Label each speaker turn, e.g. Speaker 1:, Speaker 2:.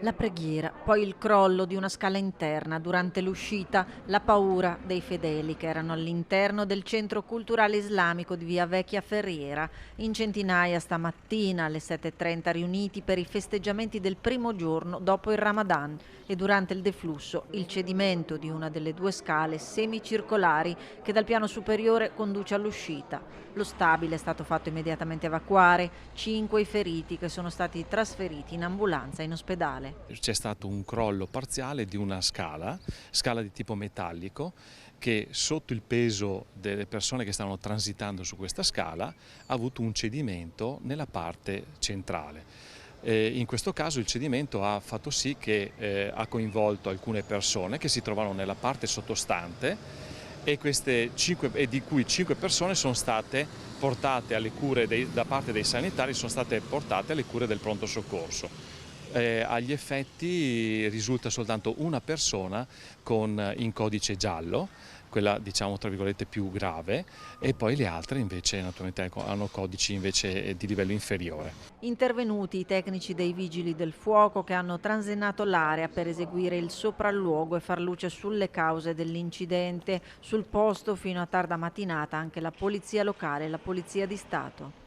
Speaker 1: La preghiera, poi il crollo di una scala interna durante l'uscita, la paura dei fedeli che erano all'interno del centro culturale islamico di via Vecchia Ferriera, in centinaia stamattina alle 7:30 riuniti per i festeggiamenti del primo giorno dopo il Ramadan e durante il deflusso il cedimento di una delle due scale semicircolari che dal piano superiore conduce all'uscita. Lo stabile è stato fatto immediatamente evacuare, 5 i feriti che sono stati trasferiti in ambulanza in ospedale.
Speaker 2: C'è stato un crollo parziale di una scala di tipo metallico, che sotto il peso delle persone che stavano transitando su questa scala ha avuto un cedimento nella parte centrale. In questo caso il cedimento ha fatto sì che ha coinvolto alcune persone che si trovano nella parte sottostante e di cui 5 persone sono state portate alle cure da parte dei sanitari, sono state portate alle cure del pronto soccorso. Agli effetti risulta soltanto una persona in codice giallo, quella diciamo tra virgolette più grave, e poi le altre invece naturalmente hanno codici invece di livello inferiore.
Speaker 1: Intervenuti i tecnici dei vigili del fuoco che hanno transennato l'area per eseguire il sopralluogo e far luce sulle cause dell'incidente. Sul posto fino a tarda mattinata anche la polizia locale e la polizia di Stato.